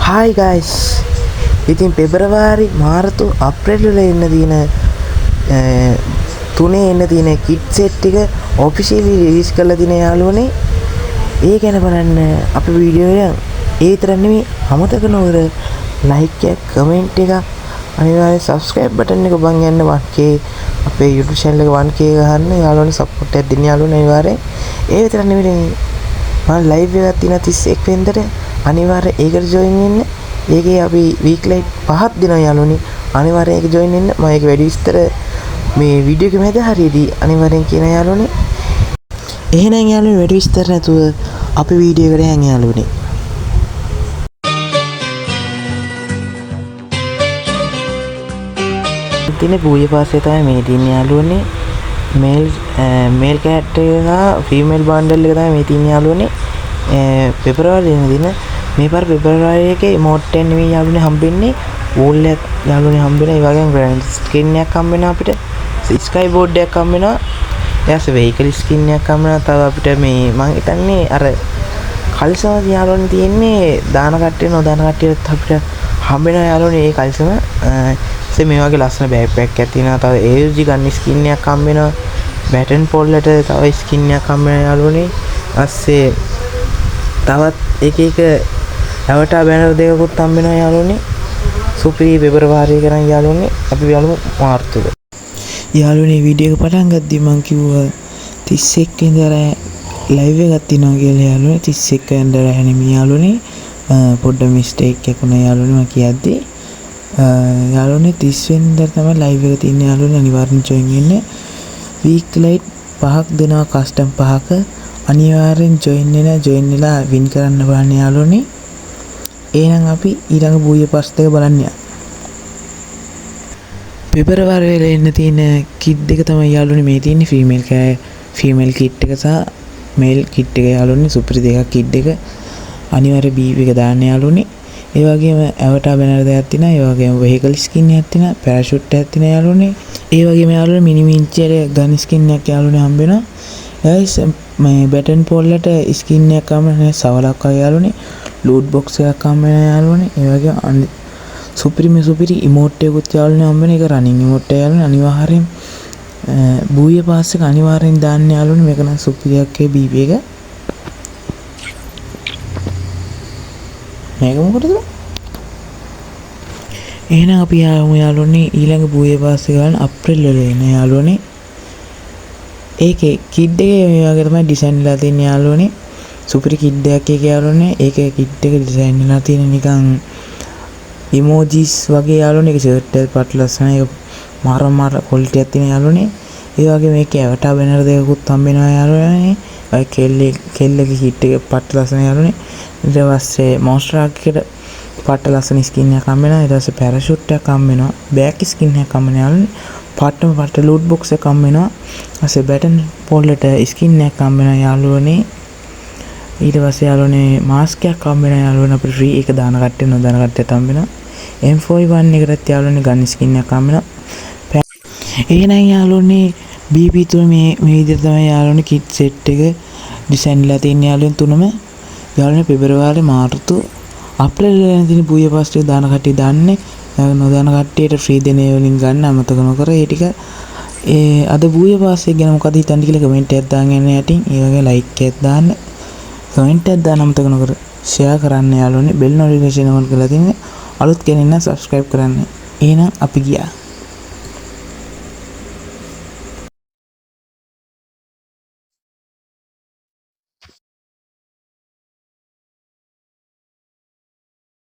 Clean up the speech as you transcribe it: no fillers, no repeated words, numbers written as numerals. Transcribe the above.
Hi guys. ඉතින් පෙබරවාරි මාර්තු අප්‍රේල් වල එන්න තියෙන තුනේ එන්න තියෙන කිට් සෙට් ටික ඔෆිෂියලි රිලීස් කරලා තියෙන යාළුවනේ. ඒ ගැන බලන්න අපේ වීඩියෝ එක. ඒ විතර නෙමෙයි අමතක නොකර like එක comment එක අනිවාර්යෙන් subscribe button එක බං යන්න 1k අපේ YouTube channel එක 1k ගහන්න යාළුවනේ support එකක් දෙන්න යාළුවනේ අනිවාර්යෙන්. ඒ විතර නෙමෙයි මම live එකක් තියෙන 31 වෙනිදාට අනිවාර්යෙන් ඒකට join වෙන්න. ඒකේ අපි weekly 5ක් දෙනවා යාළුවනේ. අනිවාර්යෙන් ඒක join වෙන්න. මම ඒක වැඩි විස්තර මේ වීඩියෝ එකේ මැද හරියදී අනිවාර්යෙන් කියන යාළුවනේ. එහෙනම් යාළුවනේ වැඩි විස්තර නැතුව අපි වීඩියෝ එකට යන්න යාළුවනේ. ඉතින් පූජා පාස්සේ තමයි මේ තියෙන යාළුවනේ. මේල් කැට් එක සහ ෆීමේල් බන්ඩල් එක තමයි මේ තියෙන යාළුවනේ. පෙබරවාරි දින මේ පාර පෙබරවාරි එකේ emote එක නෙවෙයි යාළුවනේ හම්බෙන්නේ wall එක යාළුවනේ හම්බෙනවා. ඒ වගේම grand skin එකක් හම්බෙනවා අපිට. sky board එකක් හම්බෙනවා. ඊට vehicle skin එකක් හම්බෙනවා. තව අපිට මේ මම හිතන්නේ අර කල්සම යාළුවනේ තියෙන්නේ දාන කට්ටිය නොදාන කට්ටියට අපිට හම්බෙනවා යාළුවනේ ඒ කල්සම. මේ වගේ ලස්සන බෑග්පැක් එකක් තියෙනවා. තව AUG ගන්න ස්කින් එකක් හම්බෙනවා. බැටන් පොල්ලට තව ස්කින් එකක් හම්බෙනවා යාළුවනේ. ඊස්සේ තවත් එක අවටා බැනර් දෙකකුත් හම්බෙනවා යාළුවනේ. සුපිරි පෙබරවාරි කරන් යාළුවනේ. අපි බලමු මාර්තුක. යාළුවනේ වීඩියෝ එක පටන් ගද්දි මම කිව්වා 31 ඉඳලා ලයිව් එකක් තියෙනවා කියලා යාළුවනේ. 31 වෙනිදා නෙමෙයි යාළුවනේ. පොඩ්ඩක් මිස්ටේක් එකක් වුණා යාළුවනේ මම කියද්දි. යාළුවනේ 30 වෙනිදා තමයි ලයිව් එක තියෙන්නේ යාළුවනේ. අනිවාර්යෙන් join වෙන්න. weekly 5ක් දෙනවා කස්ටම් 5ක. අනිවාර්යෙන් join වෙලා win කරන්න බලන්න යාළුවනේ. එහෙනම් අපි ඊළඟ බූය පාස් දෙක බලන්න යමු. පෙබරවාරි වල එන්න තියෙන කිට් දෙක තමයි යාළුවනේ මේ තියෙන්නේ ෆීමේල් කිට් එක සහ මේල් කිට් එක යාළුවනේ. සුපිරි දෙකක් කිට් දෙක. අනිවාර්යෙන් බීප් එක දාන්න යාළුවනේ. ඒ වගේම අවටා බැනර් දෙකක් තියෙනවා. ඒ වගේම vehicle skin එකක් තියෙනවා. parachute එකක් තියෙනවා යාළුවනේ. ඒ වගේම යාළුවනේ මිනි මින්චරේ gun skin එකක් යාළුවනේ හම්බ වෙනවා. guys මේ බැටන් පොල්ලට ස්කින් එකක් හම්බෙනවා. සවලක් වගේ යාළුවනේ. loot box එකක් හම්බෙනවා යාළුවනේ. ඒ වගේම සුපිරි emote එකකුත් යාළුවනේ හම්බ වෙන එක running emote එක යාළුවනේ. අනිවාර්යෙන් බූය පාස් එක අනිවාර්යෙන් දාන්න යාළුවනේ. මේක නම් සුපිරියක් ඒ BB එක. මේක මොකටද? එහෙනම් අපි යාළුවනේ ඊළඟ බූය පාස් එක ගන්න අප්‍රේල් වල එන යාළුවනේ. ඒකේ කිඩ් එකේ මේ වගේ තමයි ඩිසයින් වෙලා තියෙන්නේ යාළුවනේ. සුපිරි කිඩ් එකක් ඒක යාළුවනේ. ඒකේ කිඩ් එක ඩිසයින් වෙලා තියෙන නිකන් emojis වගේ යාළුවනේ. ඒක ෂර්ට් එක පට ලස්සන. ඒක මාර quality එකක් තියෙන යාළුවනේ. ඒ වගේ මේකේ අවටා බැනර් දෙකකුත් හම්බ වෙනවා යාළුවනේ. ඔය කෙල්ලගේ කිඩ් එක පට ලස්සන යාළුවනේ. ඊට පස්සේ monster එකට පට ලස්සන ස්කින් එකක් හම්බ වෙනවා. ඊට පස්සේ parachute එකක් හම්බ වෙනවා. back skin එකක් හම්බ වෙනවා යාළුවනේ. පට loot box එකක් හම්බ වෙනවා. ඊපස්සේ බැටන් පොල්ලට ස්කින් එකක් හම්බ වෙනවා යාළුවනේ. ඊට පස්සේ යාළුවනේ මාස්ක් එකක් හම්බ වෙනවා යාළුවනේ. අපිට ෆ්‍රී එක දාන කට්ටිය නොදාන කට්ටියට හම්බ වෙනවා. M41 එකටත් යාළුවනේ ගන් ස්කින් එකක් හම්බ වෙනවා. එහෙනම් යාළුවනේ BP තුන මේ විදිහට තමයි යාළුවනේ කිට් සෙට් එක ඩිසයින් වෙලා තියෙන්නේ යාළුවනේ තුනම. යාළුවනේ පෙබරවාරි මාර්තු අප්‍රේල් වල තියෙන බූය පාස් ටික දාන කට්ටිය දාන්නේ. නොදාන කට්ටියට ෆ්‍රී දෙන ඒ වලින් ගන්න අමතක නොකර ඒ ටික අද බූය පාස් එක ගැන මොකද හිතන්නේ කියලා කමෙන්ට් එකක් දාන්න යන්න යටින්. ඒ වගේ ලයික් එකක් දාන්න. කමෙන්ට් එකක් දාන්න අමතක නොකර ෂෙයා කරන්න යාළුවනේ. බෙල් නොටිෆිකේෂන් ඔන් කරලා තියෙන අලුත් කෙනෙක් නම් subscribe කරන්න. එහෙනම් අපි ගියා.